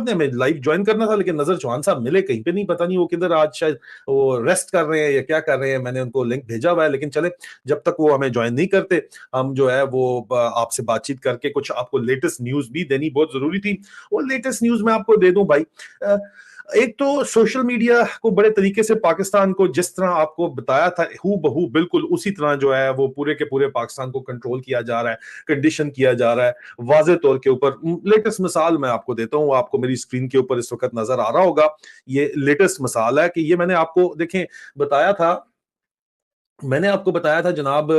ने हमें live join करना था, लेकिन नजर चौहान साहब मिले कहीं पे नहीं, पता नहीं वो किधर, आज शायद वो रेस्ट कर रहे हैं या क्या कर रहे हैं। मैंने उनको लिंक भेजा हुआ है, लेकिन चले, जब तक वो हमें ज्वाइन नहीं करते, हम जो है वो आपसे बातचीत करके कुछ आपको लेटेस्ट न्यूज भी देनी बहुत जरूरी थी। वो लेटेस्ट न्यूज मैं आपको दे दूं भाई। एक तो सोशल मीडिया को बड़े तरीके से पाकिस्तान को जिस तरह आपको बताया था हू बहू बिल्कुल उसी तरह जो है वो पूरे के पूरे पाकिस्तान को कंट्रोल किया जा रहा है, कंडीशन किया जा रहा है वाजे तौर के ऊपर। लेटेस्ट मिसाल मैं आपको देता हूँ, आपको मेरी स्क्रीन के ऊपर इस वक्त नजर आ रहा होगा। ये लेटेस्ट मिसाल है कि ये मैंने आपको देखें बताया था, मैंने आपको बताया था जनाब,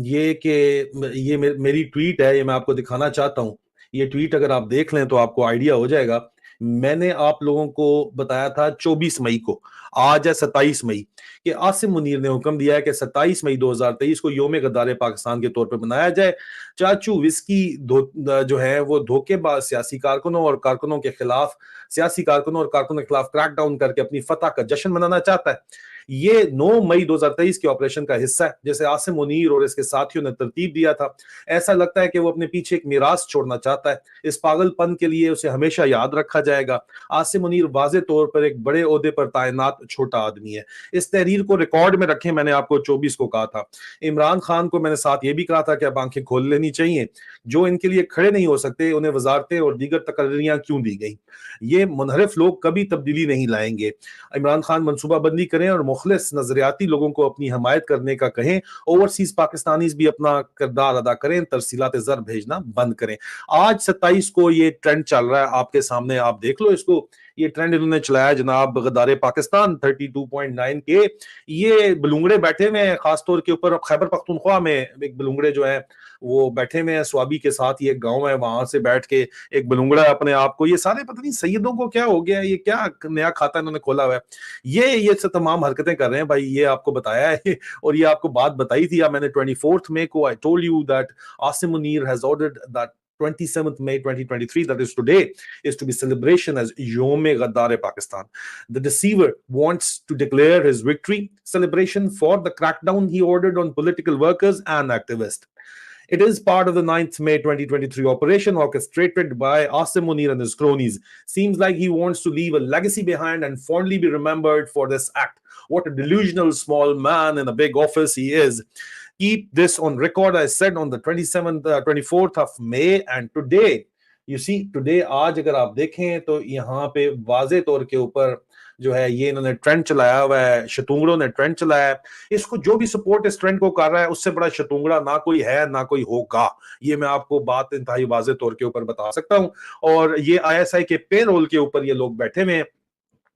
ये कि ये मेरी ट्वीट है, ये मैं आपको दिखाना चाहता हूँ। ये ट्वीट अगर आप देख लें तो आपको आइडिया हो जाएगा। मैंने आप लोगों को बताया था 24 मई को, आज है 27 मई, कि आसिम मुनीर ने हुक्म दिया है कि 27 मई 2023 को योम गद्दार पाकिस्तान के तौर पर मनाया जाए। चाचू विस्की जो है वो धोखेबाज सियासी कारकुनों और कारकुनों के खिलाफ, सियासी कारकुनों और कारकुनों के खिलाफ क्रैकडाउन करके अपनी फतह का जश्न मनाना चाहता है। ये 9 मई 2023 के ऑपरेशन का हिस्सा है, जैसे आसिम मुनीर और इसके साथियों ने तरतीब दिया था। ऐसा लगता है कि वो अपने पीछे एक मिरास छोड़ना चाहता है। इस पागलपन के लिए उसे हमेशा याद रखा जाएगा। आसिम मुनीर वाजे तौर पर एक बड़े ओहदे पर तैनात छोटा आदमी है। इस तहरीर को रिकॉर्ड में रखें, मैंने आपको 24 को कहा था। इमरान खान को मैंने साथ ये भी कहा था कि अब आंखें खोल लेनी चाहिए, जो इनके लिए खड़े नहीं हो सकते उन्हें वजारतें और दीगर तकर्रियां क्यों दी गई। ये मुनहरिफ लोग कभी तब्दीली नहीं लाएंगे। इमरान खान मनसूबाबंदी करें और मुखलिस नजरियाती लोगों को अपनी हमायत करने का कहें। ओवरसीज पाकिस्तानीज भी अपना किरदार अदा करें, तरसीलात ज़र भेजना बंद करें। आज 27 को ये ट्रेंड चल रहा है आपके सामने, आप देख लो इसको। ये ट्रेंड इन्होंने चलाया जनाब गद्दार पाकिस्तान 32.9 के। ये बलूंगड़े बैठे हुए हैं खासतौर के ऊपर खैबर पख्तूनख्वा में, एक बलूंगड़े जो है वो बैठे हुए हैं स्वाबी के साथ, ये गांव है, वहां से बैठ के एक बलूंगड़ा अपने आप को, ये सारे पता नहीं सैयदों को क्या हो गया, ये क्या नया खाता इन्होंने खोला हुआ है। ये सब तमाम हरकतें कर रहे हैं भाई, ये आपको बताया है और ये आपको बात बताई थी मैंने 24 मई को। I told you that Asim Munir has ordered that 27th May 2023, that is today, is to be celebration as Yom Ghaddar Pakistan. The deceiver wants to declare his victory celebration for the crackdown he ordered on political workers and activists. It is part of the 9th May 2023 operation orchestrated by Asim Munir and his cronies. Seems like he wants to leave a legacy behind and fondly be remembered for this act. What a delusional small man in a big office he is. Keep this on record. I said on the 24th of May and today, you see, today आज अगर आप देखें तो यहाँ पे वाजे तौर के ऊपर जो है ये इन्होंने ट्रेंड चलाया हुआ है, शतूंगड़ों ने ट्रेंड चलाया है। इसको जो भी सपोर्ट इस ट्रेंड को कर रहा है उससे बड़ा शतूंगड़ा ना कोई है ना कोई होगा, ये मैं आपको बात इंतहाई वाजे तौर के ऊपर बता सकता हूँ। और ये ISI के पे रोल के ऊपर ये लोग बैठे हुए हैं,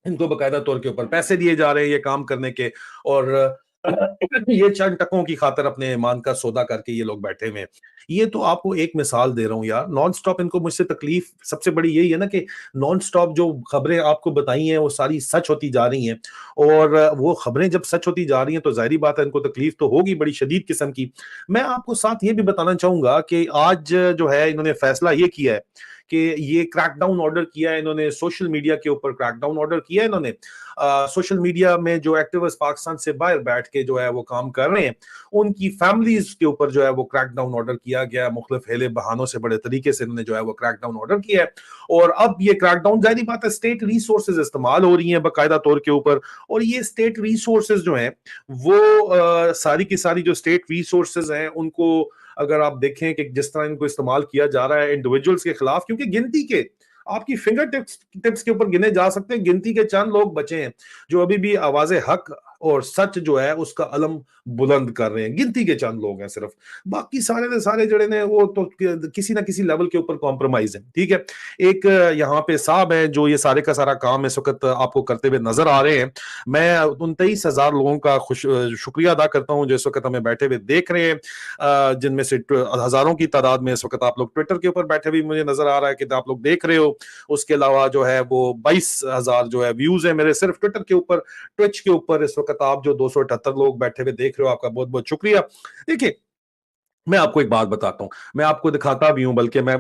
इनको बकायदा तौर के ऊपर पैसे दिए जा रहे हैं ये काम करने के, और ये चंद टकों की खातर अपने ईमान का सौदा करके ये लोग बैठे हुए हैं। ये तो आपको एक मिसाल दे रहा हूं यार, नॉन स्टॉप इनको मुझसे तकलीफ सबसे बड़ी यही है ना कि नॉन स्टॉप जो खबरें आपको बताई हैं वो सारी सच होती जा रही हैं, और वो खबरें जब सच होती जा रही हैं तो जाहिर बात है इनको तकलीफ तो होगी बड़ी शदीद किस्म की। मैं आपको साथ ये भी बताना चाहूंगा कि आज जो है इन्होंने फैसला ये किया है कि ये क्रैकडाउन ऑर्डर किया है इन्होंने, सोशल मीडिया के ऊपर क्रैकडाउन ऑर्डर किया है इन्होंने। सोशल मीडिया में जो एक्टिविस्ट पाकिस्तान से बाहर बैठ के जो है वो काम कर रहे हैं उनकी फैमिलीज के ऊपर जो है वो क्रैकडाउन ऑर्डर किया गया। मुख्तलिफ हेले बहानों से बड़े तरीके से इन्होंने जो है वो क्रैकडाउन ऑर्डर किया है, और अब ये क्रैकडाउन जाहिर बात है स्टेट रिसोर्सेज इस्तेमाल हो रही हैं बाकायदा तौर के ऊपर, और ये स्टेट रिसोर्सेज जो हैं वो सारी की सारी जो स्टेट रिसोर्सेज हैं उनको अगर आप देखें कि जिस तरह इनको इस्तेमाल किया जा रहा है इंडिविजुअल्स के खिलाफ, क्योंकि गिनती के आपकी फिंगर टिप्स के ऊपर गिने जा सकते हैं, गिनती के चंद लोग बचे हैं जो अभी भी आवाज़े हक और सच जो है उसका अलम बुलंद कर रहे हैं, गिनती के चंद लोग हैं सिर्फ, बाकी सारे ने सारे जड़े ने वो तो किसी ना किसी लेवल के ऊपर कॉम्प्रोमाइज है। ठीक है, एक यहाँ पे साहब है जो ये सारे का सारा काम इस वक्त आपको करते हुए नजर आ रहे हैं। मैं 29,000 लोगों का शुक्रिया अदा करता हूँ जो इस वक्त हमें बैठे हुए देख रहे हैं, जिनमें से हजारों की तादाद में इस वक्त आप लोग ट्विटर के ऊपर बैठे हुए मुझे नजर आ रहा है कि आप लोग देख रहे हो। उसके अलावा जो है वो 22,000 जो है व्यूज है मेरे सिर्फ ट्विटर के ऊपर। ट्विच के ऊपर इस वक्त आप जो 278 लोग बैठे हुए देख रहे हो, आपका बहुत बहुत शुक्रिया। देखिए میں آپ کو ایک بات بتاتا ہوں, میں آپ کو دکھاتا بھی ہوں, بلکہ میں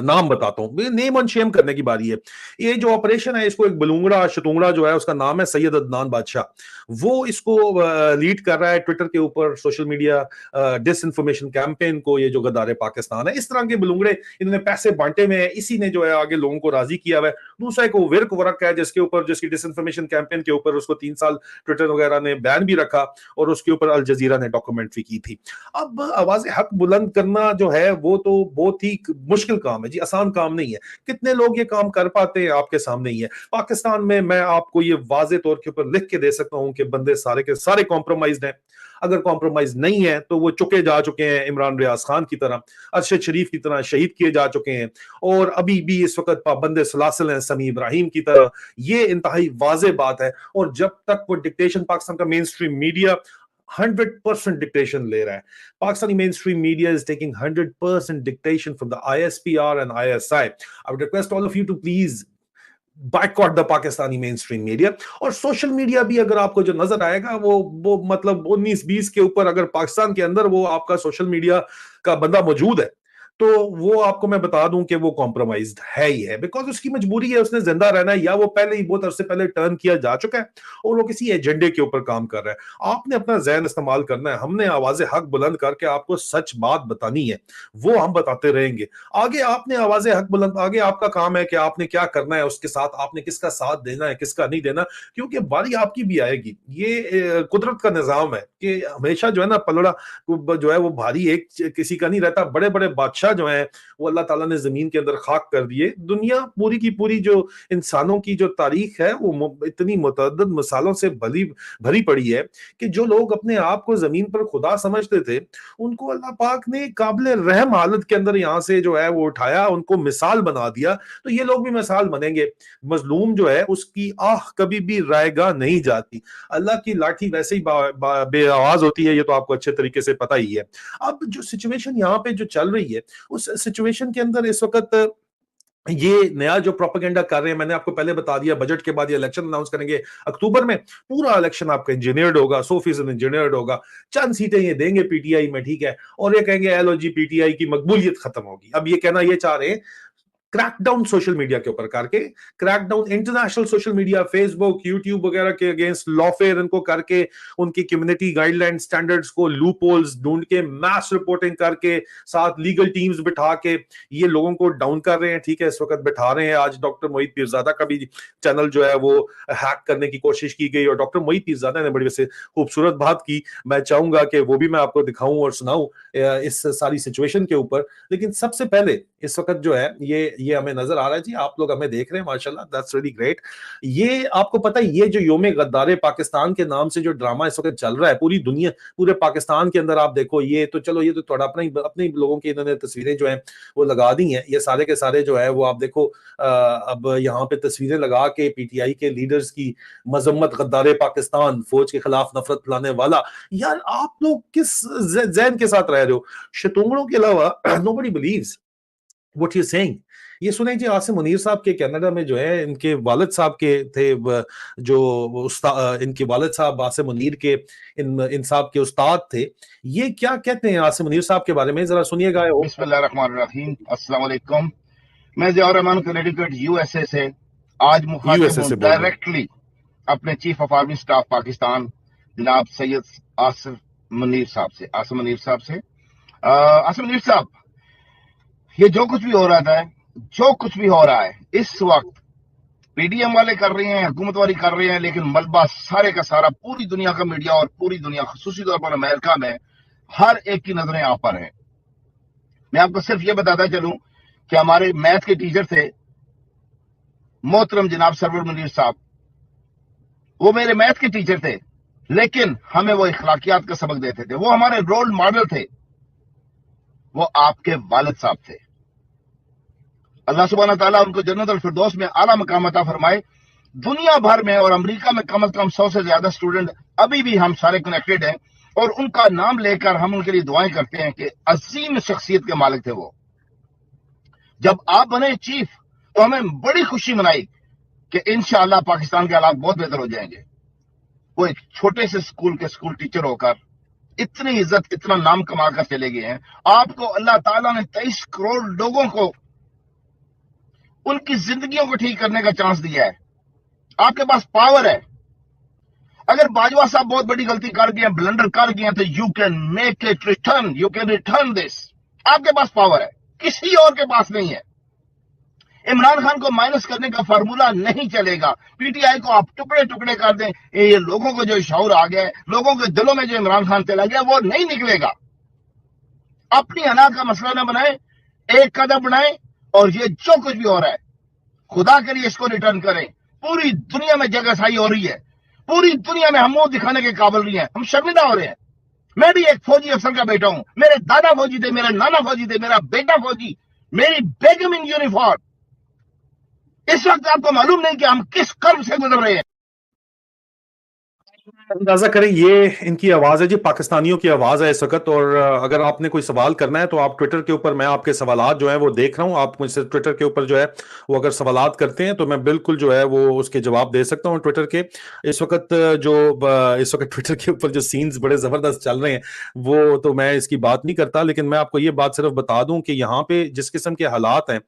نام بتاتا ہوں, نیم اور شیم کرنے کی باری ہے. یہ جو آپریشن ہے, اس کو ایک بلونگڑا شتونگڑا جو ہے, اس کا نام ہے سید عدنان بادشاہ, وہ اس کو لیڈ کر رہا ہے ٹویٹر کے اوپر, سوشل میڈیا ڈس انفارمیشن کیمپین کو. یہ جو غدار پاکستان ہے, اس طرح کے بلونگڑے انہوں نے پیسے بانٹے ہوئے ہیں, اسی نے جو ہے آگے لوگوں کو راضی کیا ہوا ہے. دوسرا ایک ورک ورک ہے جس کے اوپر, جس کی ڈس انفارمیشن کیمپین کے اوپر اس کو 3 سال ٹویٹر وغیرہ نے بین بھی رکھا, اور اس کے اوپر الجزیرہ نے ڈاکومنٹری کی تھی. اب آواز حق بلند کرنا جو ہے وہ تو بہت ہی مشکل کام ہے جی, آسان کام نہیں ہے. کتنے لوگ یہ کام کر پاتے ہیں آپ کے سامنے ہی ہے. پاکستان میں آپ کو یہ واضح طور کے اوپر لکھ کے دے سکتا ہوں کہ بندے سارے کے سارے کمپرومائزڈ ہیں. اگر کمپرومائز نہیں ہے تو وہ چکے جا چکے ہیں, عمران ریاض خان کی طرح, ارشد شریف کی طرح شہید کیے جا چکے ہیں, اور ابھی بھی اس وقت پابند سلاسل ہیں سمیع ابراہیم کی طرح. یہ انتہائی واضح بات ہے. اور جب تک وہ ڈکٹیشن پاکستان کا مین سٹریم میڈیا 100% ڈکٹیشن لے رہا ہے, Pakistani mainstream media is taking 100% dictation from the ISPR and ISI. I would request all of you to please boycott the Pakistani mainstream media. اور سوشل میڈیا بھی اگر آپ کو جو نظر آئے گا وہ مطلب 19-20 کے اوپر, اگر پاکستان کے اندر وہ آپ کا سوشل میڈیا کا بندہ موجود ہے تو وہ آپ کو میں بتا دوں کہ وہ کمپرومائزڈ ہے ہی ہے, بیکاز اس کی مجبوری ہے, اس نے زندہ رہنا ہے, یا وہ پہلے ہی بہت عرصے پہلے ٹرن کیا جا چکا ہے اور وہ کسی ایجنڈے کے اوپر کام کر رہا ہے. آپ نے اپنا ذہن استعمال کرنا ہے. ہم نے آواز حق بلند کر کے آپ کو سچ بات بتانی ہے, وہ ہم بتاتے رہیں گے. آگے آپ نے آواز حق بلند, آگے آپ کا کام ہے کہ آپ نے کیا کرنا ہے, اس کے ساتھ آپ نے کس کا ساتھ دینا ہے, کس کا نہیں دینا, کیونکہ باری آپ کی بھی آئے گی. یہ قدرت کا نظام ہے کہ ہمیشہ جو ہے نا پلڑا جو ہے وہ بھاری ایک کسی کا نہیں رہتا. بڑے بڑے بادشاہ جو ہیں وہ اللہ تعالیٰ نے زمین کے اندر خاک کر دیے. دنیا پوری کی پوری جو انسانوں کی جو تاریخ ہے وہ اتنی متعدد مثالوں سے بھری پڑی ہے کہ جو لوگ اپنے آپ کو زمین پر خدا سمجھتے تھے, ان کو اللہ پاک نے قابل رحم حالت کے اندر یہاں سے جو ہے وہ اٹھایا, ان کو مثال بنا دیا. تو یہ لوگ بھی مثال بنیں گے. مظلوم جو ہے اس کی آہ کبھی بھی رائے گاہ نہیں جاتی. اللہ کی لاٹھی ویسے ہی بے آواز ہوتی ہے, یہ تو آپ کو اچھے طریقے سے پتہ ہی ہے. اب جو سچویشن یہاں پہ جو چل رہی ہے, اس سچویشن کے اندر اس وقت یہ نیا جو پروپیگنڈا کر رہے ہیں, میں نے آپ کو پہلے بتا دیا بجٹ کے بعد یہ الیکشن اناؤنس کریں گے اکتوبر میں. پورا الیکشن آپ کا انجینئرڈ ہوگا, 100% انجینئرڈ ہوگا. چند سیٹیں یہ دیں گے پی ٹی آئی میں, ٹھیک ہے, اور یہ کہیں گے L O G P T I کی مقبولیت ختم ہوگی. اب یہ کہنا یہ چاہ رہے ہیں کریک ڈاؤن سوشل میڈیا کے اوپر کر کے, crackdown international social media, Facebook, YouTube وغیرہ کے اگینسٹ لافیئر ان کو کر کے, ان کی کمیونٹی گائیڈ لائن سٹینڈرڈز کو لوپ ہولز ڈھونڈ کے میس رپورٹنگ کر کے, ساتھ لیگل ٹیمز بٹھا کے یہ لوگوں کو ڈاؤن کر رہے ہیں. ٹھیک ہے, اس وقت بٹھا رہے ہیں. آج ڈاکٹر موحید پیرزادہ کا بھی چینل جو ہے وہ ہیک کرنے کی کوشش کی گئی, اور ڈاکٹر موحید پیرزادہ نے بڑی ویسے خوبصورت بات کی. میں چاہوں گا کہ وہ بھی میں آپ کو دکھاؤں اور سناؤں اس ساری سچویشن کے اوپر. لیکن سب سے پہلے اس وقت جو ہے یہ ہمیں نظر آ رہا ہے جی, آپ لوگ ہمیں دیکھ رہے ہیں, ماشاءاللہ, دیٹس ریلی گریٹ. یہ آپ کو پتہ ہے یہ جو یوم غدار پاکستان کے نام سے جو ڈرامہ اس وقت چل رہا ہے پوری دنیا, پورے پاکستان کے اندر, آپ دیکھو یہ تو چلو یہ تو تھوڑا اپنے لوگوں کی انہوں نے تصویریں جو ہیں وہ لگا دی ہیں. یہ سارے کے سارے جو ہے وہ آپ دیکھو اب یہاں پہ تصویریں لگا کے پی ٹی آئی کے لیڈرز کی مذمت, غدار پاکستان, فوج کے خلاف نفرت پھیلانے والا. یار آپ لوگ کس ذہن کے ساتھ رہ رہے ہو؟ شتونگڑوں کے علاوہ nobody believes what you're saying. یہ سنیں جی, عاصم منیر صاحب کے کینیڈا میں جو ہے ان کے والد صاحب کے تھے, جو ان کے والد صاحب عاصم منیر کے ان صاحب کے استاد تھے. یہ کیا کہتے ہیں عاصم منیر صاحب کے بارے میں, ذرا سنیے گا. بسم اللہ الرحمن الرحیم. السلام علیکم. میں ضیاء الرحمان کنیڈیکٹ یو ایس اے سے آج مخاطب ہوں ڈائریکٹلی اپنے chief of army staff Pakistan جناب سید عاصم منیر صاحب سے. عاصم منیر صاحب, یہ جو کچھ بھی ہو رہا ہے اس وقت پی ڈی ایم والے کر رہے ہیں, حکومت والی کر رہے ہیں, لیکن ملبہ سارے کا سارا پوری دنیا کا میڈیا اور پوری دنیا خصوصی طور پر امریکہ میں ہر ایک کی نظریں آپ پر ہیں. میں آپ کو صرف یہ بتاتا چلوں کہ ہمارے میتھ کے ٹیچر تھے محترم جناب سرور منیر صاحب, وہ میرے میتھ کے ٹیچر تھے, لیکن ہمیں وہ اخلاقیات کا سبق دیتے تھے. وہ ہمارے رول ماڈل تھے, وہ آپ کے والد صاحب تھے. اللہ سبحانہ تعالیٰ ان کو جنت الفردوس میں اعلیٰ مقام عطا فرمائے. دنیا بھر میں اور امریکہ میں کم از کم 100 سے زیادہ اسٹوڈنٹ ابھی بھی ہم سارے کنیکٹڈ ہیں, اور ان کا نام لے کر ہم ان کے لیے دعائیں کرتے ہیں کہ عظیم شخصیت کے مالک تھے وہ. جب آپ بنے چیف تو ہمیں بڑی خوشی منائی کہ انشاءاللہ پاکستان کے حالات بہت بہتر ہو جائیں گے. وہ ایک چھوٹے سے اسکول کے اسکول ٹیچر ہو کر इतनी इज्जत इतना नाम कमा कर चले गए हैं। आपको अल्लाह ताला ने 23 करोड़ लोगों को उनकी जिंदगियों को ठीक करने का चांस दिया है। आपके पास पावर है। अगर बाजवा साहब बहुत बड़ी गलती कर गए, ब्लंडर कर गए, तो you can make it return, you can return this. आपके पास पावर है, किसी और के पास नहीं है। इमरान खान को माइनस करने का फार्मूला नहीं चलेगा। पीटीआई को आप टुकड़े टुकड़े कर दें, ये लोगों को जो शऊर आ गया है, लोगों के दिलों में जो इमरान खान चला गया, वो नहीं निकलेगा। अपनी अना का मसला ना बनाए, एक कदम बनाए, और ये जो कुछ भी हो रहा है खुदा के लिए इसको रिटर्न करें। पूरी दुनिया में जगहसाई हो रही है, पूरी दुनिया में हम मुंह दिखाने के काबिल नहीं है, हम शर्मिंदा हो रहे हैं। मैं भी एक फौजी अफसर का बेटा हूं, मेरे दादा फौजी थे, मेरे नाना फौजी थे, मेरा बेटा फौजी, मेरी बेगम इन यूनिफॉर्म। इस वक्त आपको मालूम नहीं कि हम किस कर्म से गुजर रहे हैं। अंदाजा करें, ये इनकी आवाज है जी, पाकिस्तानियों की आवाज है इस वक्त। और अगर आपने कोई सवाल करना है तो आप ट्विटर के ऊपर, मैं आपके सवालात जो है वो देख रहा हूं, आप मुझसे ट्विटर के ऊपर जो है वो अगर सवालात करते हैं तो मैं बिल्कुल जो है वो उसके जवाब दे सकता हूं। ट्विटर के इस वक्त इस वक्त ट्विटर के ऊपर जो सीन्स बड़े जबरदस्त चल रहे हैं वो तो मैं इसकी बात नहीं करता, लेकिन मैं आपको ये बात सिर्फ बता दूं कि यहाँ पे जिस किस्म के हालात हैं,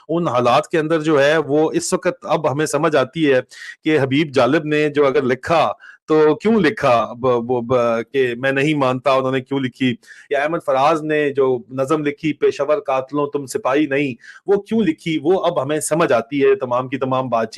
उन हालात के अंदर जो है वो इस वक्त अब हमें समझ आती है कि हबीब जालिब ने जो अगर लिखा तो क्यों लिखा, कि मैं नहीं मानता, उन्होंने क्यों लिखी, या अहमद फराज ने जो नज़म लिखी पेशावर कातलों तुम सिपाही नहीं, वो क्यों लिखी, वो अब हमें समझ आती है तमाम की तमाम बातचीत।